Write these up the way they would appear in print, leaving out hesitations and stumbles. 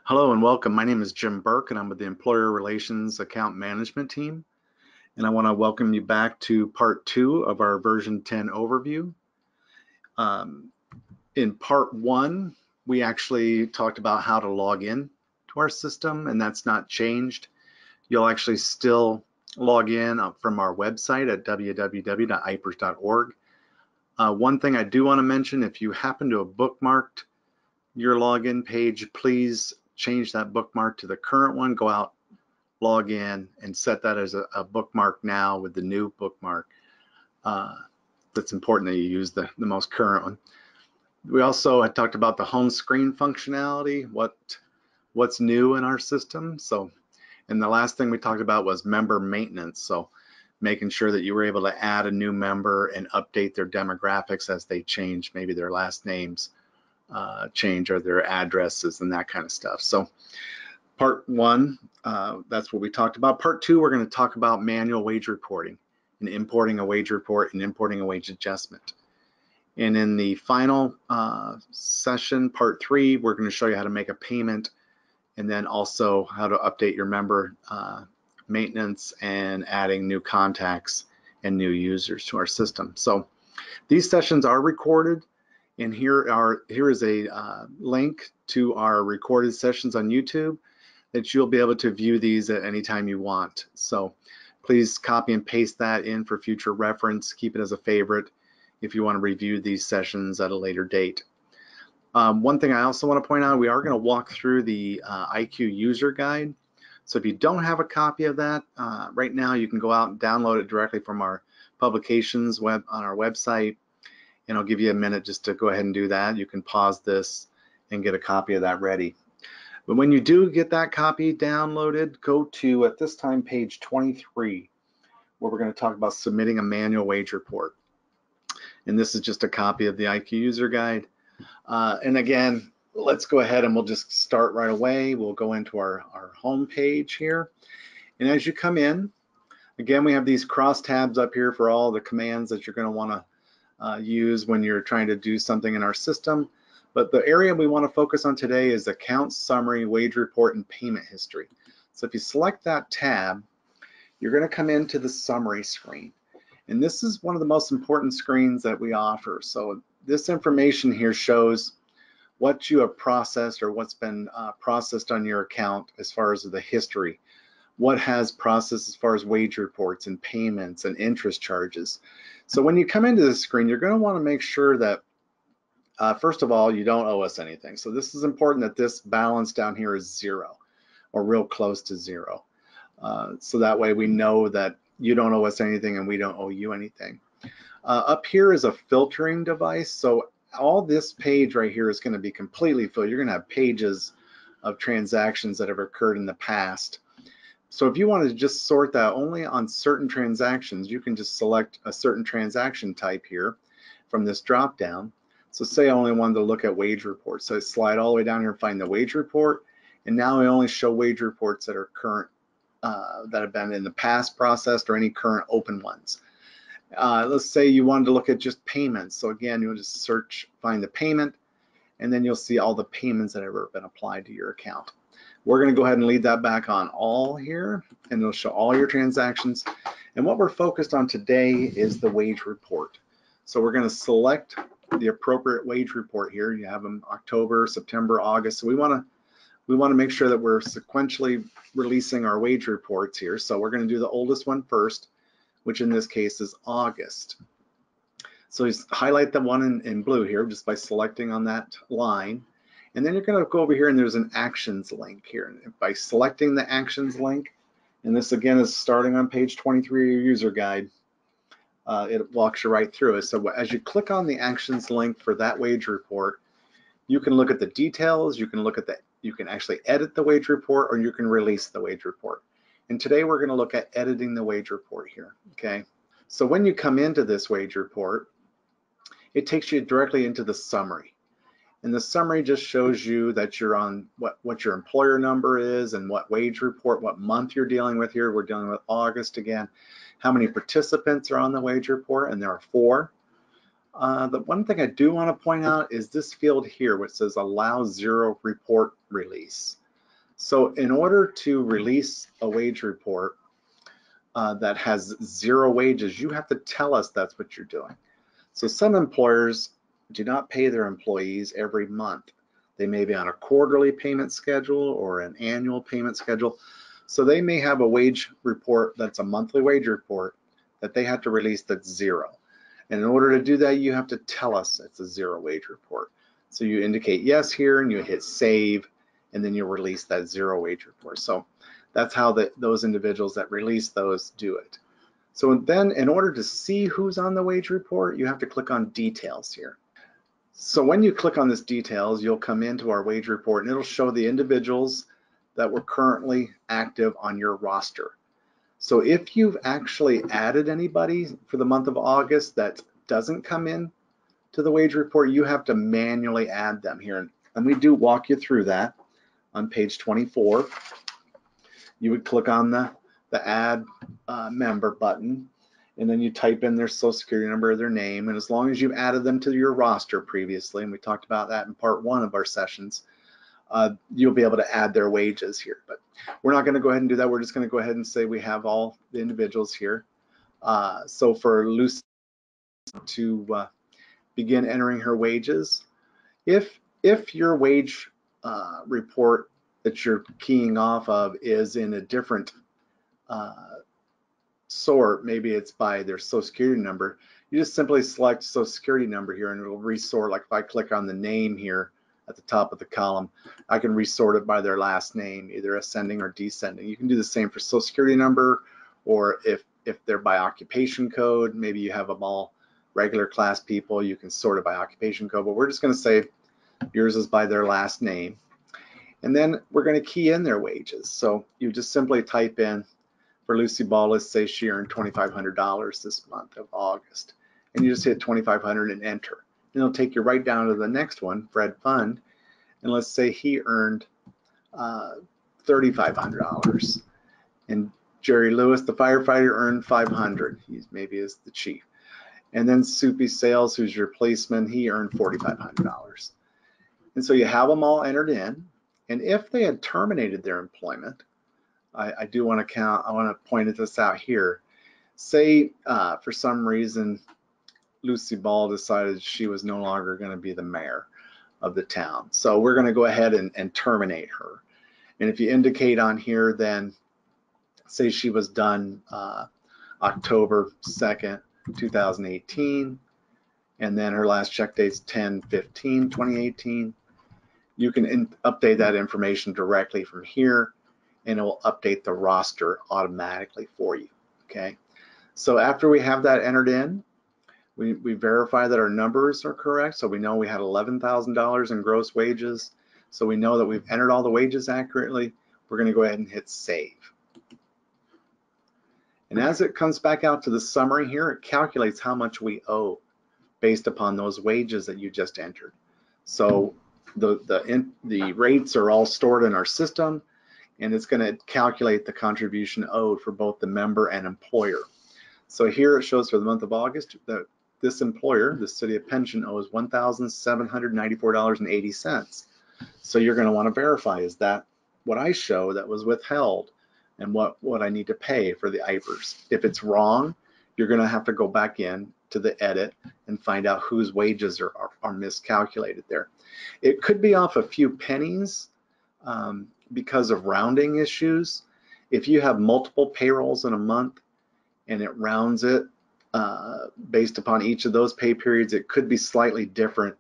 Hello and welcome. My name is Jim Burke and I'm with the Employer Relations Account Management team. And I want to welcome you back to part 2 of our version 10 overview. In part 1, we actually talked about how to log in to our system, and that's not changed. You'll actually still log in from our website at www.ipers.org. One thing I do want to mention, if you happen to have bookmarked your login page, please change that bookmark to the current one. Go out, log in, and set that as a bookmark now with the new bookmark. That's important that you use the most current one. We also had talked about the home screen functionality, what's new in our system. So, and the last thing we talked about was member maintenance. So making sure that you were able to add a new member and update their demographics as they change, maybe their last names change or their addresses and that kind of stuff. So part 1, that's what we talked about. Part 2, we're going to talk about manual wage reporting and importing a wage report and importing a wage adjustment. And in the final session, part 3, we're going to show you how to make a payment and then also how to update your member maintenance and adding new contacts and new users to our system. So these sessions are recorded. And here is a link to our recorded sessions on YouTube that you'll be able to view these at any time you want. So please copy and paste that in for future reference. Keep it as a favorite if you want to review these sessions at a later date. One thing I also want to point out, we are going to walk through the IQ user guide. So if you don't have a copy of that right now, you can go out and download it directly from our publications on our website. And I'll give you a minute just to go ahead and do that. You can pause this and get a copy of that ready. But when you do get that copy downloaded, go to, at this time, page 23, where we're going to talk about submitting a manual wage report. And this is just a copy of the IQ user guide. And again, let's go ahead and we'll just start right away. We'll go into our home page here. And as you come in, again, we have these cross tabs up here for all the commands that you're going to want to use when you're trying to do something in our system. But the area we want to focus on today is account summary, wage report, and payment history. So if you select that tab, you're going to come into the summary screen. And this is one of the most important screens that we offer. So this information here shows what you have processed or what's been processed on your account as far as the history. What has processed as far as wage reports and payments and interest charges. So when you come into this screen, you're going to want to make sure that, first of all, you don't owe us anything. So this is important that this balance down here is 0 or real close to 0. So that way we know that you don't owe us anything and we don't owe you anything. Up here is a filtering device. So all this page right here is going to be completely filled. You're going to have pages of transactions that have occurred in the past. So if you wanted to just sort that only on certain transactions, you can just select a certain transaction type here from this drop down. So say I only wanted to look at wage reports. So I slide all the way down here and find the wage report. And now I only show wage reports that are current, that have been in the past processed or any current open ones. Let's say you wanted to look at just payments. So again, you'll just search, find the payment, and then you'll see all the payments that have ever been applied to your account. We're going to go ahead and leave that back on all here, and it'll show all your transactions. And what we're focused on today is the wage report. So we're going to select the appropriate wage report here. You have them October, September, August. So we want to make sure that we're sequentially releasing our wage reports here. So we're going to do the oldest one first, which in this case is August. So just highlight the one in blue here just by selecting on that line. And then you're going to go over here and there's an actions link here. And by selecting the actions link, and this again is starting on page 23 of your user guide, it walks you right through it. So as you click on the actions link for that wage report, you can look at the details, you can actually edit the wage report, or you can release the wage report. And today we're going to look at editing the wage report here, okay? So when you come into this wage report, it takes you directly into the summary. And the summary just shows you that you're on what your employer number is and what wage report, what month you're dealing with here. We're dealing with August again. How many participants are on the wage report, and there are 4. The one thing I do want to point out is this field here, which says allow 0 report release. So in order to release a wage report that has 0 wages, you have to tell us that's what you're doing. So some employers do not pay their employees every month. They may be on a quarterly payment schedule or an annual payment schedule. So they may have a wage report that's a monthly wage report that they have to release that's 0. And in order to do that, you have to tell us it's a 0 wage report. So you indicate yes here and you hit save, and then you'll release that 0 wage report. So that's how those individuals that release those do it. So then in order to see who's on the wage report, you have to click on details here. So when you click on this details, you'll come into our wage report and it'll show the individuals that were currently active on your roster. So if you've actually added anybody for the month of August that doesn't come in to the wage report, you have to manually add them here. And we do walk you through that on page 24. You would click on the add member button, and then you type in their social security number or their name, and as long as you've added them to your roster previously, and we talked about that in part 1 of our sessions, you'll be able to add their wages here. But we're not going to go ahead and do that. We're just going to go ahead and say we have all the individuals here. So for Lucy to begin entering her wages, if your wage report that you're keying off of is in a different sort, maybe it's by their social security number, you just simply select social security number here and it'll resort. Like if I click on the name here at the top of the column, I can resort it by their last name, either ascending or descending. You can do the same for social security number, or if they're by occupation code, maybe you have them all regular class people, you can sort it by occupation code, but we're just going to say yours is by their last name. And then we're going to key in their wages. So you just simply type in, for Lucy Ball, let's say she earned $2,500 this month of August, and you just hit 2,500 and enter. And it'll take you right down to the next one, Fred Fund, and let's say he earned $3,500, and Jerry Lewis, the firefighter, earned $500. He maybe is the chief. And then Soupy Sales, who's your policeman, he earned $4,500. And so you have them all entered in, and if they had terminated their employment, I do want to point this out here. Say for some reason Lucy Ball decided she was no longer going to be the mayor of the town. So we're going to go ahead and terminate her. And if you indicate on here, then say she was done October 2nd, 2018, and then her last check date's 10/15/2018, you can update that information directly from here, and it will update the roster automatically for you. Okay, so after we have that entered in, we verify that our numbers are correct. So we know we had $11,000 in gross wages. So we know that we've entered all the wages accurately. We're going to go ahead and hit save. And as it comes back out to the summary here, it calculates how much we owe based upon those wages that you just entered. So the rates are all stored in our system, and it's going to calculate the contribution owed for both the member and employer. So here it shows for the month of August that this employer, the City of Pension, owes $1,794.80. So you're going to want to verify, is that what I show that was withheld, and what I need to pay for the IPERS? If it's wrong, you're going to have to go back in to the edit and find out whose wages are miscalculated there. It could be off a few pennies because of rounding issues. If you have multiple payrolls in a month and it rounds it based upon each of those pay periods, it could be slightly different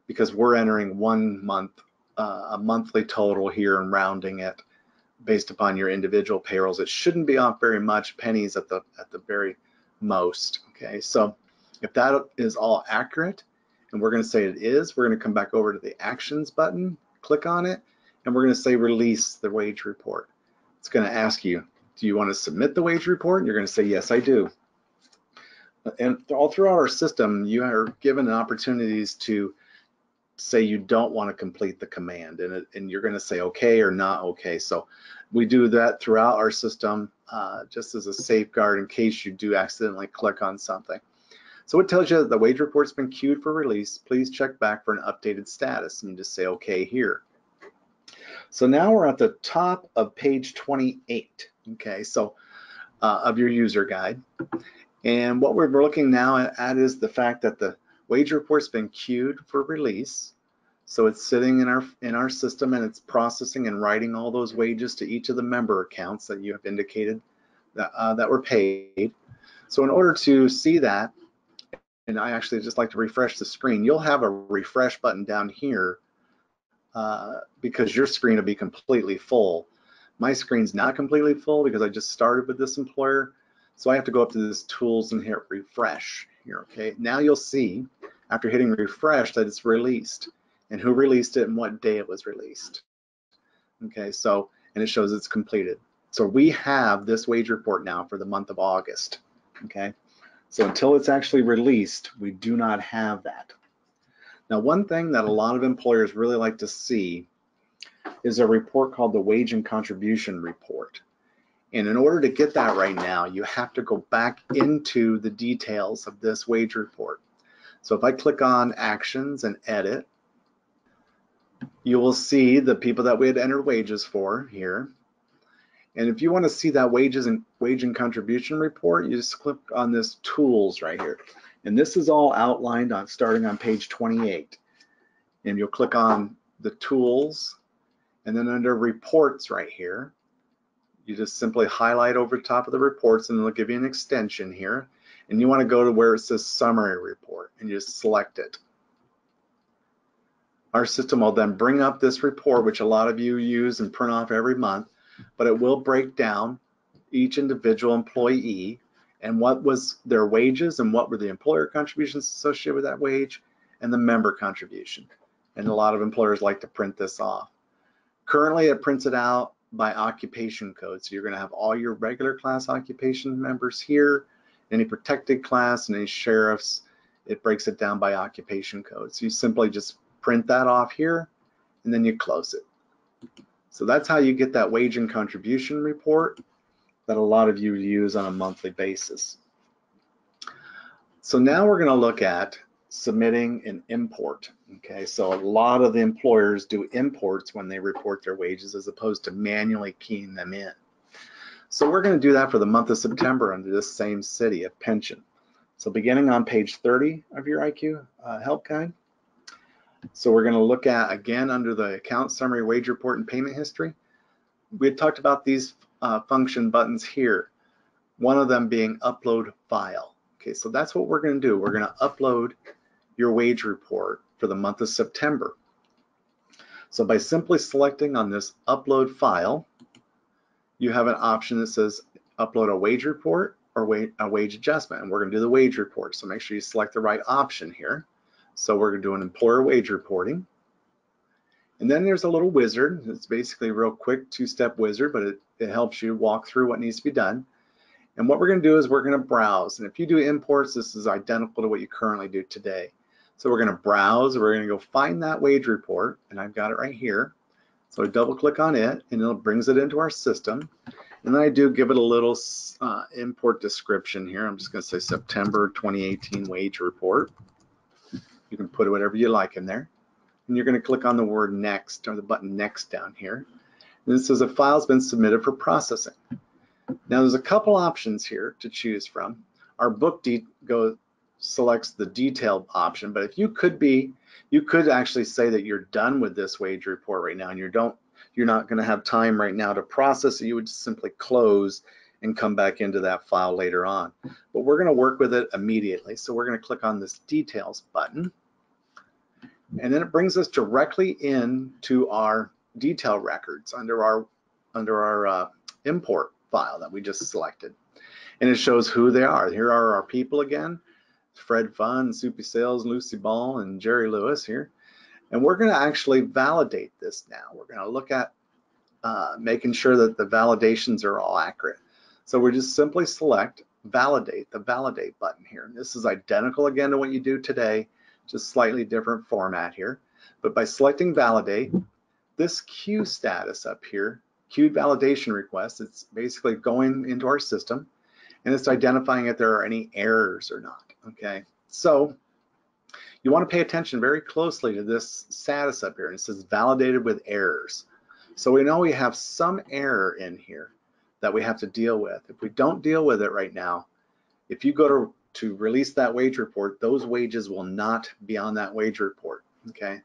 because we're entering 1 month, a monthly total here, and rounding it based upon your individual payrolls. It shouldn't be off very much, pennies at the very most. Okay, so if that is all accurate, and we're going to say it is, we're going to come back over to the actions button, click on it, and we're going to say release the wage report. It's going to ask you, do you want to submit the wage report? And you're going to say, yes, I do. And all throughout our system, you are given opportunities to say you don't want to complete the command, and you're going to say okay or not okay. So we do that throughout our system just as a safeguard in case you do accidentally click on something. So it tells you that the wage report's been queued for release. Please check back for an updated status, and you just say okay here. So now we're at the top of page 28, okay, so of your user guide. And what we're looking now at is the fact that the wage report's been queued for release. So it's sitting in our system, and it's processing and writing all those wages to each of the member accounts that you have indicated that were paid. So in order to see that, and I actually just like to refresh the screen, you'll have a refresh button down here because your screen will be completely full. My screen's not completely full because I just started with this employer. So I have to go up to this tools and hit refresh here, okay? Now you'll see after hitting refresh that it's released and who released it and what day it was released. Okay, so, and it shows it's completed. So we have this wage report now for the month of August, okay? So until it's actually released, we do not have that. Now, one thing that a lot of employers really like to see is a report called the Wage and Contribution Report. And in order to get that right now, you have to go back into the details of this wage report. So if I click on Actions and Edit, you will see the people that we had entered wages for here. And if you want to see that wage and contribution report, you just click on this Tools right here. And this is all outlined on starting on page 28. And you'll click on the Tools, and then under Reports right here, you just simply highlight over the top of the reports, and it'll give you an extension here. And you want to go to where it says Summary Report, and you just select it. Our system will then bring up this report, which a lot of you use and print off every month, but it will break down each individual employee and what was their wages and what were the employer contributions associated with that wage and the member contribution. And a lot of employers like to print this off. Currently, it prints it out by occupation code. So you're going to have all your regular class occupation members here, any protected class, and any sheriffs. It breaks it down by occupation code. So you simply just print that off here, and then you close it. So that's how you get that wage and contribution report that a lot of you use on a monthly basis. So now we're going to look at submitting an import. Okay, so a lot of the employers do imports when they report their wages as opposed to manually keying them in. So we're going to do that for the month of September under this same city of pension. So beginning on page 30 of your IQ help guide. So we're going to look at, again, under the account summary, wage report, and payment history. We had talked about these function buttons here, one of them being upload file. Okay, so that's what we're going to do. We're going to upload your wage report for the month of September. So by simply selecting on this upload file, you have an option that says upload a wage report or a wage adjustment, and we're going to do the wage report. So make sure you select the right option here. So we're going to do an employer wage reporting. And then there's a little wizard. It's basically a real quick two-step wizard, but it helps you walk through what needs to be done. And what we're going to do is we're going to browse. And if you do imports, this is identical to what you currently do today. So we're going to browse. We're going to go find that wage report, and I've got it right here. So I double click on it, and it brings it into our system. And then I do give it a little import description here. I'm just going to say September 2018 wage report. You can put whatever you like in there. And you're going to click on the word next, or the button next down here. And it says a file's been submitted for processing. Now there's a couple options here to choose from. Our book selects the detailed option, but if you could actually say that you're done with this wage report right now and you're not going to have time right now to process it. You would just simply close and come back into that file later on. But we're going to work with it immediately. So we're going to click on this details button. And then it brings us directly into our detail records under our import file that we just selected. And it shows who they are. Here are our people again. Fred Fun, Soupy Sales, Lucy Ball, and Jerry Lewis here. And we're going to actually validate this now. We're going to look at making sure that the validations are all accurate. So we just simply select validate, the validate button here. And this is identical again to what you do today, just slightly different format here. But by selecting validate, this queue status up here, queued validation request, it's basically going into our system and it's identifying if there are any errors or not. Okay, so you want to pay attention very closely to this status up here. And it says validated with errors. So we know we have some error in here that we have to deal with. If we don't deal with it right now, if you go to release that wage report, those wages will not be on that wage report, okay?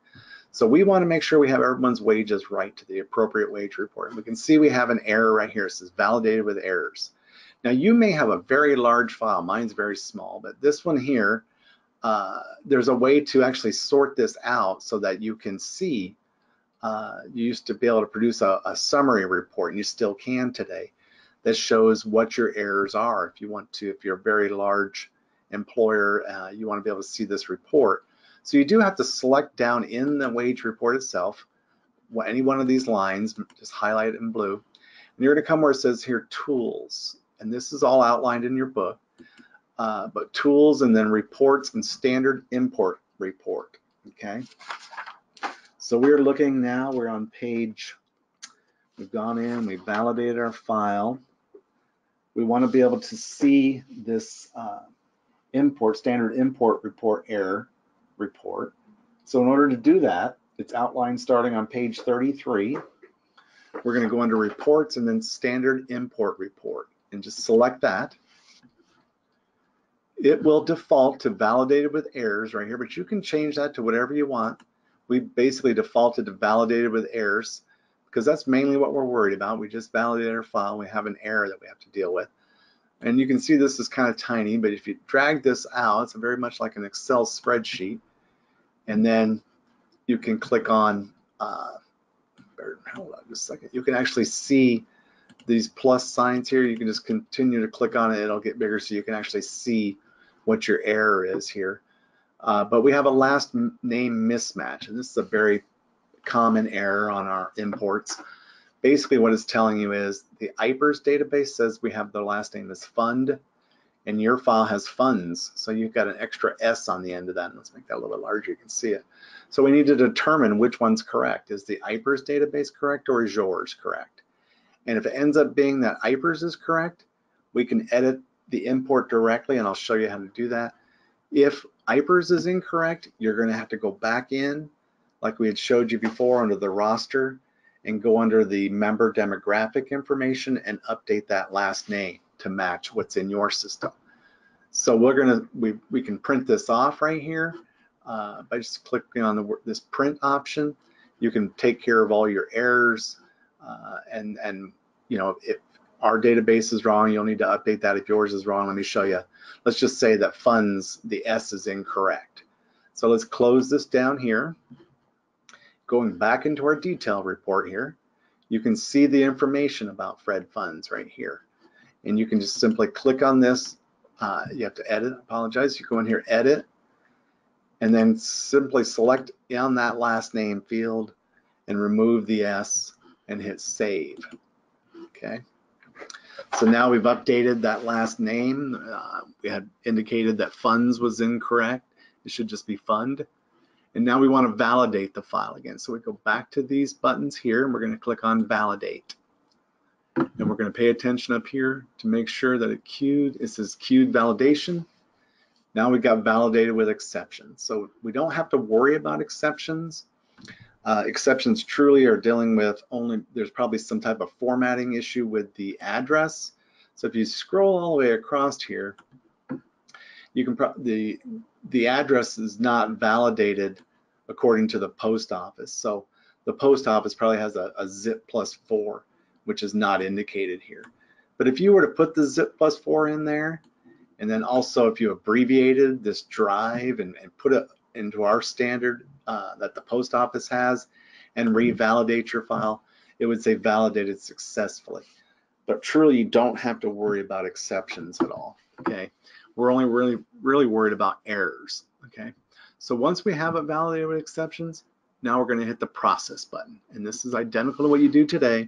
So we want to make sure we have everyone's wages right to the appropriate wage report. And we can see we have an error right here. It says validated with errors. Now you may have a very large file. Mine's very small, but this one here, there's a way to actually sort this out so that you can see. You used to be able to produce a summary report, and you still can today, that shows what your errors are. If you want to, if you're a very large employer, you want to be able to see this report. So you do have to select down in the wage report itself, any one of these lines, just highlight it in blue, and you're going to come where it says here tools, and this is all outlined in your book, but tools and then reports and standard import report, okay? So we're looking now, we're on page, we've gone in, we validated our file. We want to be able to see this standard import report error report. So in order to do that, it's outlined starting on page 33. We're going to go under reports and then standard import report and just select that. It will default to validated with errors right here, but you can change that to whatever you want. We basically defaulted to validated with errors because that's mainly what we're worried about. We just validated our file. We have an error that we have to deal with. And you can see this is kind of tiny, but if you drag this out, it's very much like an Excel spreadsheet. And then you can click on, hold on just a second. You can actually see these plus signs here. You can just continue to click on it. It'll get bigger so you can actually see what your error is here. But we have a last name mismatch, and this is a very common error on our imports. Basically what it's telling you is the IPERS database says we have the last name as fund, and your file has funds, so you've got an extra S on the end of that. Let's make that a little bit larger, you can see it. So we need to determine which one's correct. Is the IPERS database correct or is yours correct? And if it ends up being that IPERS is correct, we can edit the import directly, and I'll show you how to do that. If IPERS is incorrect, you're going to have to go back in, like we had showed you before, under the roster, and go under the member demographic information and update that last name to match what's in your system. So we can print this off right here by just clicking on this print option. You can take care of all your errors, and you know, if our database is wrong, you'll need to update that. If yours is wrong, let me show you. Let's just say that funds, the S is incorrect. So let's close this down here. Going back into our detail report here, you can see the information about Fred funds right here. And you can just simply click on this. You have to edit, apologize. You go in here, edit, and then simply select on that last name field and remove the S and hit save, okay? So now we've updated that last name. We had indicated that funds was incorrect. It should just be fund. And now we want to validate the file again. So we go back to these buttons here, and we're going to click on validate. And we're going to pay attention up here to make sure that it says queued validation. Now we got validated with exceptions. So we don't have to worry about exceptions. Exceptions truly are dealing with there's probably some type of formatting issue with the address. So if you scroll all the way across here, you can the address is not validated according to the post office. So the post office probably has a zip +4, which is not indicated here. But if you were to put the zip +4 in there, and then also if you abbreviated this drive and put it into our standard that the post office has and revalidate your file, it would say validated successfully. But truly, you don't have to worry about exceptions at all, okay? We're only really worried about errors, okay? So once we have it validated with exceptions, now we're gonna hit the process button. And this is identical to what you do today.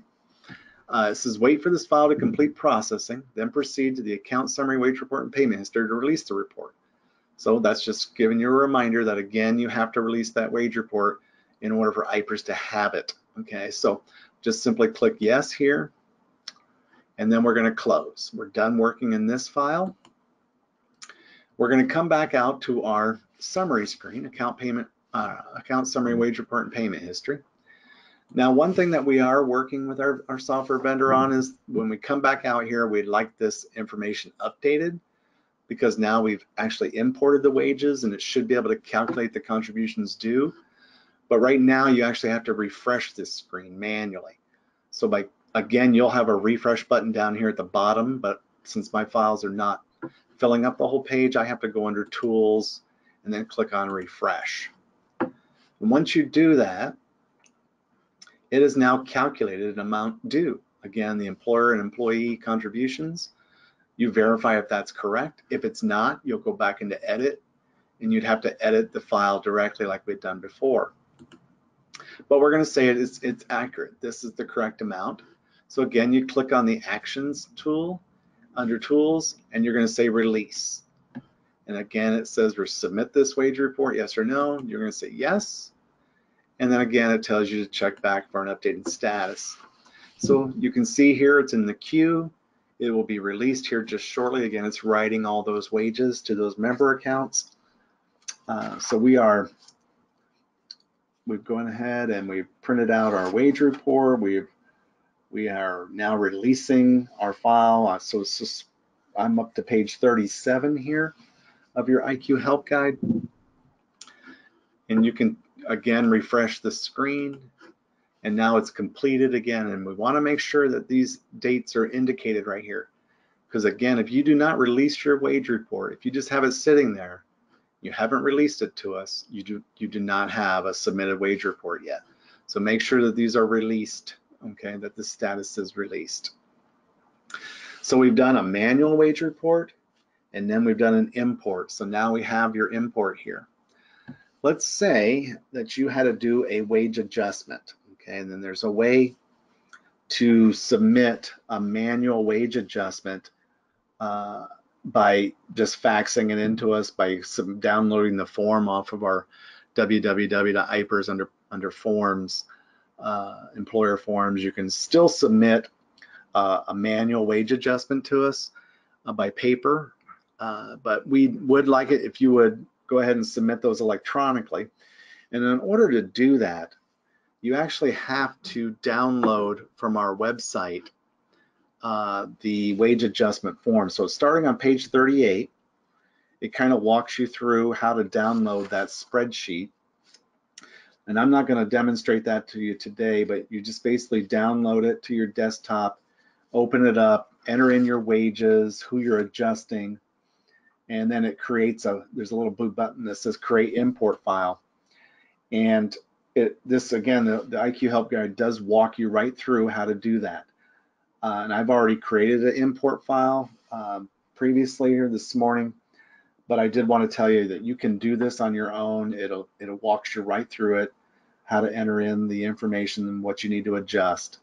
It says wait for this file to complete processing, then proceed to the account summary, wage report, and payment history to release the report. So that's just giving you a reminder that, again, you have to release that wage report in order for IPERS to have it, okay? So just simply click yes here, and then we're going to close. We're done working in this file. We're going to come back out to our summary screen, account summary, wage report, and payment history. Now, one thing that we are working with our software vendor on is when we come back out here, we'd like this information updated, because now we've actually imported the wages and it should be able to calculate the contributions due. But right now you actually have to refresh this screen manually. So again, you'll have a refresh button down here at the bottom, but since my files are not filling up the whole page, I have to go under Tools and then click on Refresh. And once you do that, it is now calculated an amount due. Again, the employer and employee contributions. You verify if that's correct. If it's not, you'll go back into Edit, and you'd have to edit the file directly like we'd done before. But we're going to say it's accurate. This is the correct amount. So again, you click on the Actions tool under Tools, and you're going to say Release. And again, it says submit this wage report, yes or no. You're going to say yes. And then again, it tells you to check back for an updated status. So you can see here it's in the queue. It will be released here just shortly. Again, it's writing all those wages to those member accounts. So we've gone ahead and we've printed out our wage report. We are now releasing our file. So it's just, I'm up to page 37 here of your IQ Help Guide. And you can again refresh the screen, and now it's completed again. And we want to make sure that these dates are indicated right here, because again, if you do not release your wage report, if you just have it sitting there, you haven't released it to us, you do not have a submitted wage report yet. So make sure that these are released, okay, that the status is released. So we've done a manual wage report, and then we've done an import. So now we have your import here. Let's say that you had to do a wage adjustment, okay, and then there's a way to submit a manual wage adjustment by just faxing it into us, by downloading the form off of our www.ipers under Forms, Employer Forms. You can still submit a manual wage adjustment to us by paper, but we would like it if you would go ahead and submit those electronically. And in order to do that, you actually have to download from our website the wage adjustment form. So starting on page 38, it kind of walks you through how to download that spreadsheet. And I'm not going to demonstrate that to you today, but you just basically download it to your desktop, open it up, enter in your wages, who you're adjusting, and then it creates there's a little blue button that says Create Import File. And this again, the IQ Help Guide does walk you right through how to do that. And I've already created an import file previously here this morning, but I did want to tell you that you can do this on your own. It'll walk you right through it, how to enter in the information and what you need to adjust.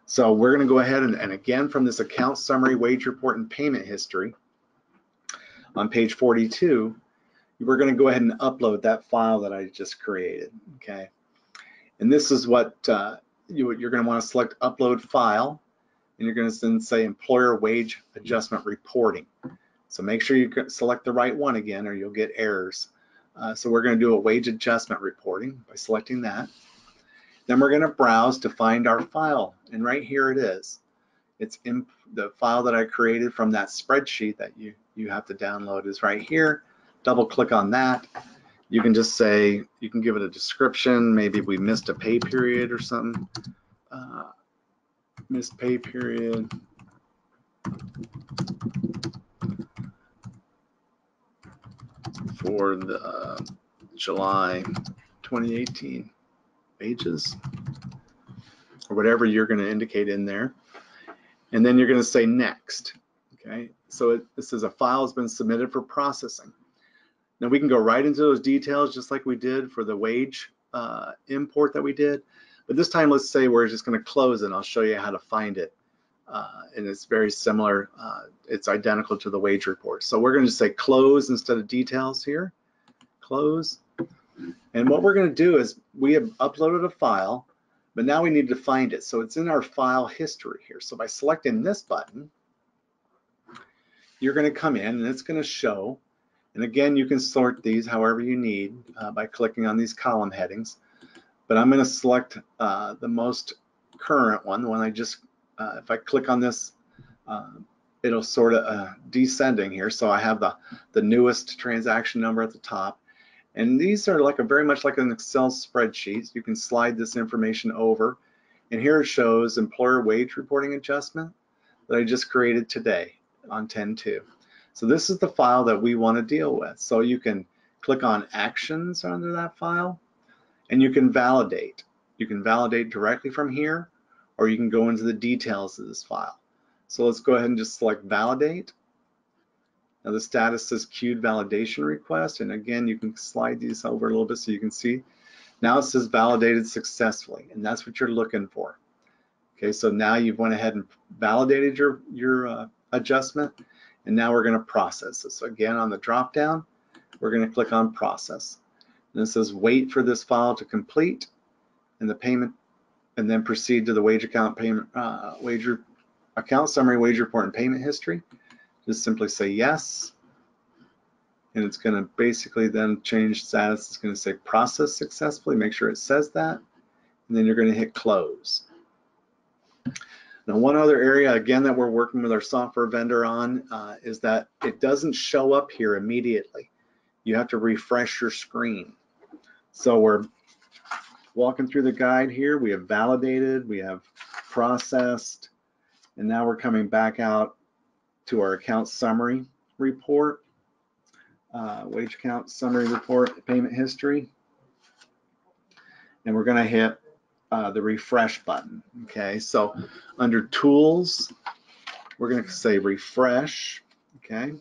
So we're going to go ahead and again, from this account summary, wage report, and payment history on page 42, we're going to go ahead and upload that file that I just created, okay? And this is what you're going to want to select Upload File, and you're going to then say Employer Wage Adjustment Reporting. So make sure you select the right one again, or you'll get errors. So we're going to do a wage adjustment reporting by selecting that. Then we're going to browse to find our file, and right here it is. It's in the file that I created from that spreadsheet that you have to download is right here. Double click on that. You can just say, you can give it a description. Maybe we missed a pay period or something. Missed pay period. For the July 2018 wages, or whatever you're going to indicate in there. And then you're going to say next. Okay, so this is a file has been submitted for processing. Now we can go right into those details just like we did for the wage import that we did. But this time, let's say we're just going to close it, and I'll show you how to find it. And it's very similar. It's identical to the wage report. So we're going to say close instead of details here. Close. And what we're going to do is we have uploaded a file, but now we need to find it. So it's in our file history here. So by selecting this button, you're going to come in and it's going to show. And again, you can sort these however you need by clicking on these column headings. but I'm going to select the most current one, the one I just, if I click on this, it'll sort of descending here. So I have the newest transaction number at the top. And these are like very much like an Excel spreadsheet. You can slide this information over. And here it shows employer wage reporting adjustment that I just created today on 10/2. So this is the file that we want to deal with. So you can click on actions under that file and you can validate. You can validate directly from here, or you can go into the details of this file. So let's go ahead and just select validate. Now the status says queued validation request, and again you can slide these over a little bit so you can see. Now it says validated successfully, and that's what you're looking for. Okay, so now you've went ahead and validated your adjustment, and now we're going to process this. So again, on the drop down, we're going to click on process. And it says wait for this file to complete and the payment, and then proceed to the wage account payment, account summary, wage report, and payment history. Just simply say yes, and it's going to basically then change status. It's going to say process successfully. Make sure it says that, and then you're going to hit close. Now, one other area again that we're working with our software vendor on is that it doesn't show up here immediately. You have to refresh your screen. So we're walking through the guide here. We have validated, we have processed, and now we're coming back out to our account summary report, wage account summary report, payment history, and we're going to hit the refresh button. Okay, so under tools, we're going to say refresh. Okay,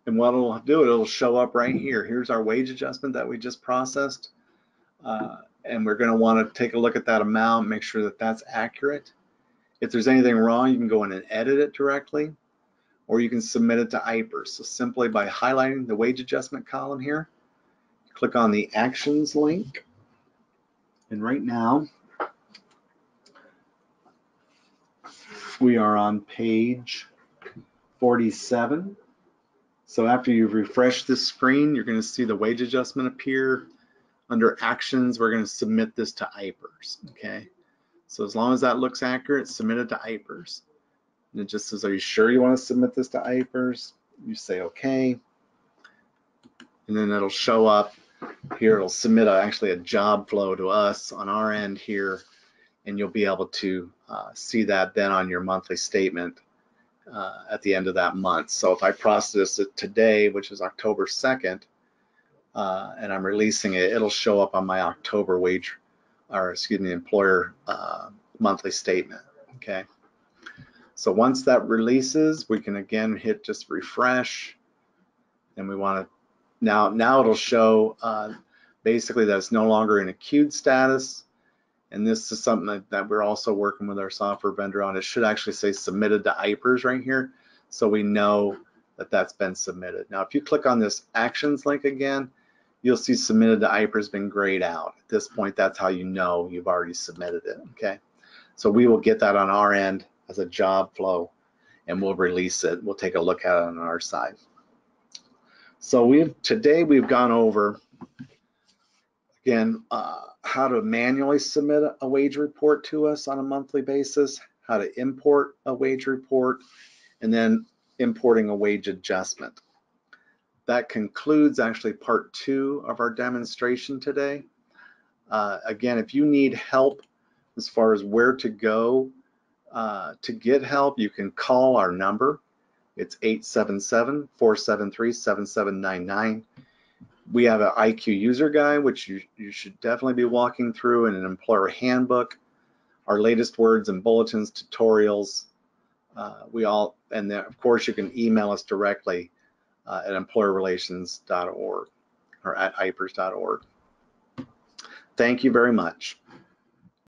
and what it'll do, it'll show up right here. Here's our wage adjustment that we just processed, and we're going to want to take a look at that amount, make sure that that's accurate. If there's anything wrong, you can go in and edit it directly, or you can submit it to IPERS. So simply by highlighting the wage adjustment column here, click on the actions link, and right now we are on page 47. So after you've refreshed this screen, you're going to see the wage adjustment appear. Under actions, we're going to submit this to IPERS. Okay, so as long as that looks accurate, submit it to IPERS. And it just says, are you sure you want to submit this to IPERS? You say okay, and then it'll show up here. It'll submit actually a job flow to us on our end here, and you'll be able to see that then on your monthly statement at the end of that month. So if I process it today, which is October 2nd, and I'm releasing it, it'll show up on my October wage, or excuse me, employer monthly statement. Okay. So once that releases, we can again hit just refresh, and we want to now it'll show basically that it's no longer in a queued status. And this is something that we're also working with our software vendor on. It should actually say submitted to IPERS right here, so we know that that's been submitted. Now, if you click on this actions link again, you'll see submitted to IPERS been grayed out. At this point, that's how you know you've already submitted it. Okay, so we will get that on our end as a job flow, and we'll release it. We'll take a look at it on our side. So today we've gone over again how to manually submit a wage report to us on a monthly basis, how to import a wage report, and then importing a wage adjustment. That concludes actually part 2 of our demonstration today. Again, if you need help as far as where to go to get help, you can call our number. It's 877-473-7799. We have an IQ user guide, which you should definitely be walking through, in an employer handbook, our latest words and bulletins, tutorials. And then of course you can email us directly at employerrelations.org or at ipers.org. Thank you very much.